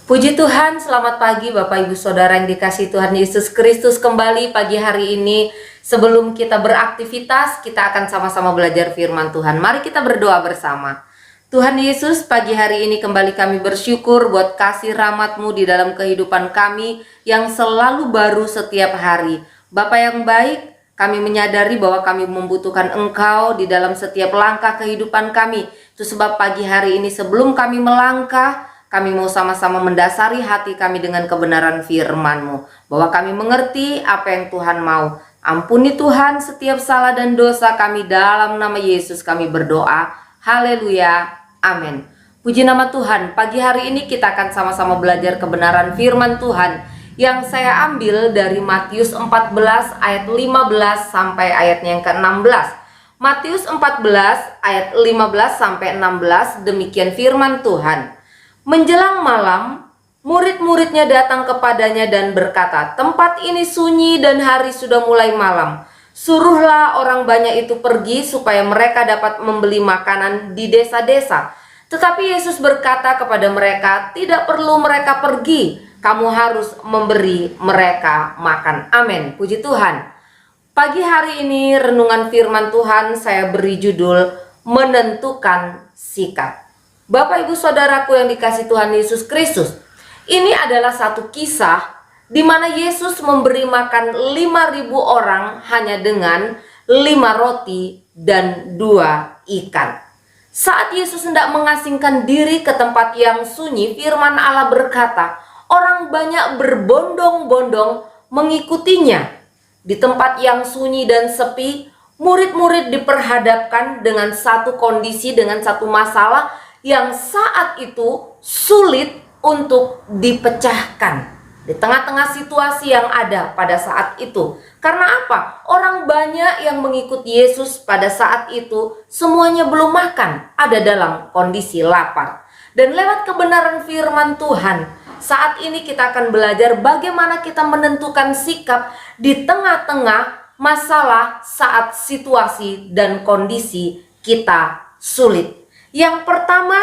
Puji Tuhan, selamat pagi Bapak Ibu Saudara yang dikasihi Tuhan Yesus Kristus. Kembali pagi hari ini, sebelum kita beraktivitas, kita akan sama-sama belajar firman Tuhan. Mari kita berdoa bersama. Tuhan Yesus, pagi hari ini kembali kami bersyukur buat kasih rahmat-Mu di dalam kehidupan kami yang selalu baru setiap hari. Bapa yang baik, kami menyadari bahwa kami membutuhkan Engkau di dalam setiap langkah kehidupan kami. Itu sebab pagi hari ini sebelum kami melangkah, kami mau sama-sama mendasari hati kami dengan kebenaran firman-Mu, bahwa kami mengerti apa yang Tuhan mau. Ampuni Tuhan setiap salah dan dosa kami, dalam nama Yesus kami berdoa. Haleluya, amin. Puji nama Tuhan, pagi hari ini kita akan sama-sama belajar kebenaran firman Tuhan yang saya ambil dari Matius 14 ayat 15 sampai ayatnya yang ke-16. Matius 14 ayat 15 sampai 16, demikian firman Tuhan. Menjelang malam, murid-muridnya datang kepadanya dan berkata, "Tempat ini sunyi dan hari sudah mulai malam. Suruhlah orang banyak itu pergi supaya mereka dapat membeli makanan di desa-desa." Tetapi Yesus berkata kepada mereka, "Tidak perlu mereka pergi, kamu harus memberi mereka makan." Amin. Puji Tuhan. Pagi hari ini renungan firman Tuhan saya beri judul Menentukan Sikap. Bapak Ibu Saudaraku yang dikasihi Tuhan Yesus Kristus, ini adalah satu kisah di mana Yesus memberi makan 5.000 orang hanya dengan 5 roti dan 2 ikan. Saat Yesus hendak mengasingkan diri ke tempat yang sunyi, firman Allah berkata, orang banyak berbondong-bondong mengikutinya. Di tempat yang sunyi dan sepi, murid-murid diperhadapkan dengan satu kondisi, dengan satu masalah yang saat itu sulit untuk dipecahkan di tengah-tengah situasi yang ada pada saat itu. Karena apa? Orang banyak yang mengikuti Yesus pada saat itu semuanya belum makan, ada dalam kondisi lapar. Dan lewat kebenaran firman Tuhan, saat ini kita akan belajar bagaimana kita menentukan sikap di tengah-tengah masalah saat situasi dan kondisi kita sulit. Yang pertama,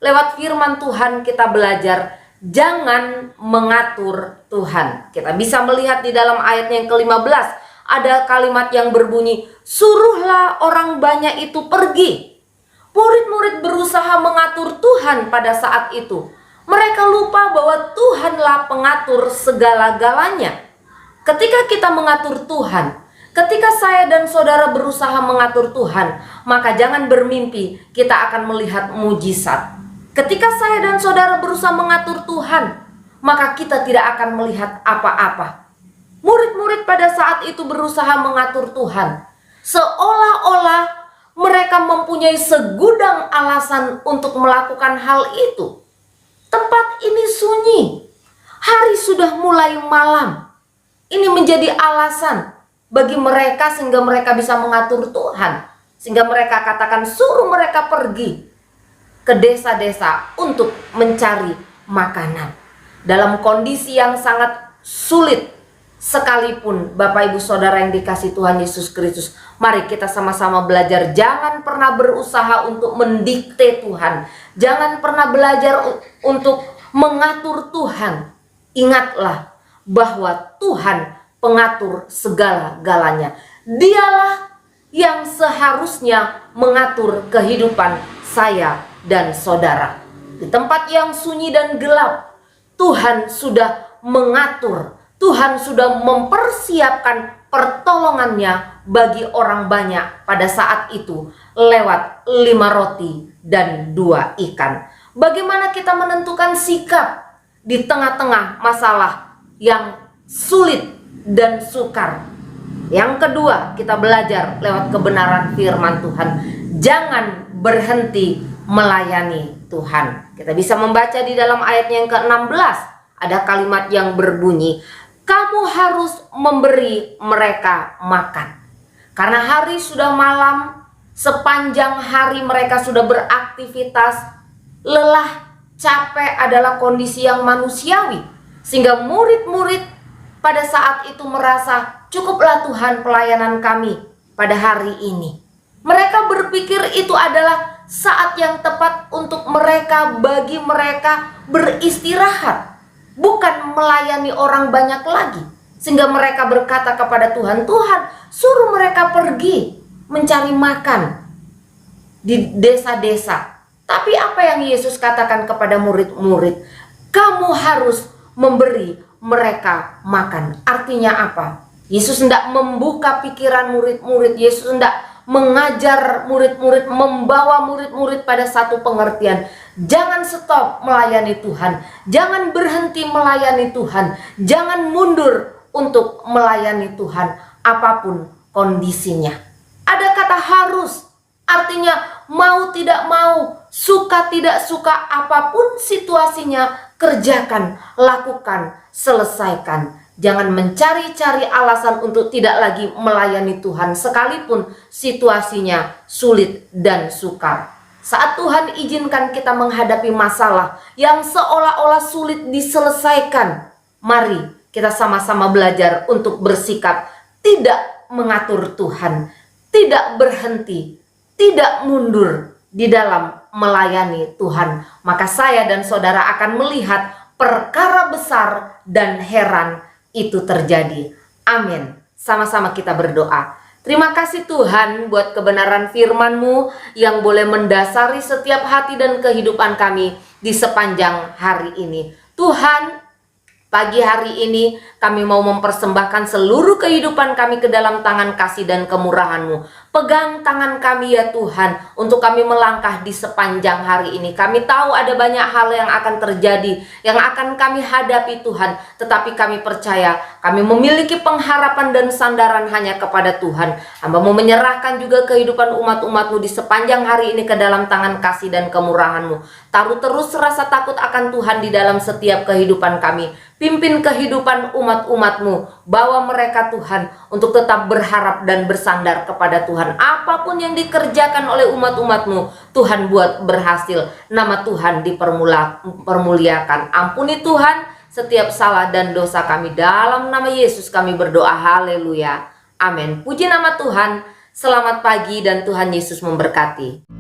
lewat firman Tuhan kita belajar jangan mengatur Tuhan. Kita bisa melihat di dalam ayatnya yang ke-15 ada kalimat yang berbunyi, "Suruhlah orang banyak itu pergi." Murid-murid berusaha mengatur Tuhan pada saat itu. Mereka lupa bahwa Tuhanlah pengatur segala-galanya. Ketika kita mengatur Tuhan, ketika saya dan saudara berusaha mengatur Tuhan, maka jangan bermimpi kita akan melihat mujizat. Ketika saya dan saudara berusaha mengatur Tuhan, maka kita tidak akan melihat apa-apa. Murid-murid pada saat itu berusaha mengatur Tuhan, seolah-olah mereka mempunyai segudang alasan untuk melakukan hal itu. Tempat ini sunyi, hari sudah mulai malam. Ini menjadi alasan bagi mereka sehingga mereka bisa mengatur Tuhan, sehingga mereka katakan suruh mereka pergi ke desa-desa untuk mencari makanan. Dalam kondisi yang sangat sulit sekalipun, Bapak Ibu Saudara yang dikasihi Tuhan Yesus Kristus, mari kita sama-sama belajar. Jangan pernah berusaha untuk mendikte Tuhan. Jangan pernah belajar untuk mengatur Tuhan. Ingatlah bahwa Tuhan pengatur segala-galanya. Dialah yang seharusnya mengatur kehidupan saya dan saudara. Di tempat yang sunyi dan gelap, Tuhan sudah mengatur. Tuhan sudah mempersiapkan pertolongannya bagi orang banyak pada saat itu lewat 5 roti dan 2 ikan. Bagaimana kita menentukan sikap di tengah-tengah masalah yang sulit dan sukar? Yang kedua, kita belajar lewat kebenaran firman Tuhan. Jangan berhenti melayani Tuhan. Kita bisa membaca di dalam ayatnya yang ke-16. Ada kalimat yang berbunyi, "Kamu harus memberi mereka makan." Karena hari sudah malam, sepanjang hari mereka sudah beraktivitas, lelah, capek adalah kondisi yang manusiawi. Sehingga murid-murid pada saat itu merasa, cukuplah Tuhan pelayanan kami pada hari ini. Mereka berpikir itu adalah saat yang tepat untuk mereka, bagi mereka beristirahat, bukan melayani orang banyak lagi. Sehingga mereka berkata kepada Tuhan, Tuhan suruh mereka pergi mencari makan di desa-desa. Tapi apa yang Yesus katakan kepada murid-murid? Kamu harus memberi mereka makan. Artinya apa? Yesus hendak membuka pikiran murid-murid. Yesus hendak mengajar murid-murid, membawa murid-murid pada satu pengertian. Jangan stop melayani Tuhan. Jangan berhenti melayani Tuhan. Jangan mundur untuk melayani Tuhan apapun kondisinya. Ada kata harus, artinya mau tidak mau, suka tidak suka, apapun situasinya, kerjakan, lakukan, selesaikan. Jangan mencari-cari alasan untuk tidak lagi melayani Tuhan sekalipun situasinya sulit dan sukar. Saat Tuhan izinkan kita menghadapi masalah yang seolah-olah sulit diselesaikan, mari kita sama-sama belajar untuk bersikap tidak mengatur Tuhan, tidak berhenti, tidak mundur di dalam melayani Tuhan. Maka saya dan saudara akan melihat perkara besar dan heran itu terjadi. Amin. Sama-sama kita berdoa. Terima kasih Tuhan buat kebenaran firman-Mu yang boleh mendasari setiap hati dan kehidupan kami di sepanjang hari ini. Tuhan, pagi hari ini kami mau mempersembahkan seluruh kehidupan kami ke dalam tangan kasih dan kemurahan-Mu. Pegang tangan kami ya Tuhan, untuk kami melangkah di sepanjang hari ini. Kami tahu ada banyak hal yang akan terjadi, yang akan kami hadapi Tuhan. Tetapi kami percaya, kami memiliki pengharapan dan sandaran hanya kepada Tuhan. Hamba mau menyerahkan juga kehidupan umat-umat-Mu di sepanjang hari ini ke dalam tangan kasih dan kemurahan-Mu. Taruh terus rasa takut akan Tuhan di dalam setiap kehidupan kami. Pimpin kehidupan umat-umat-Mu. Bawa mereka Tuhan untuk tetap berharap dan bersandar kepada Tuhan. Apapun yang dikerjakan oleh umat-umat-Mu, Tuhan buat berhasil. Nama Tuhan dipermuliakan. Ampuni Tuhan setiap salah dan dosa kami. Dalam nama Yesus kami berdoa. Haleluya. Amin. Puji nama Tuhan. Selamat pagi dan Tuhan Yesus memberkati.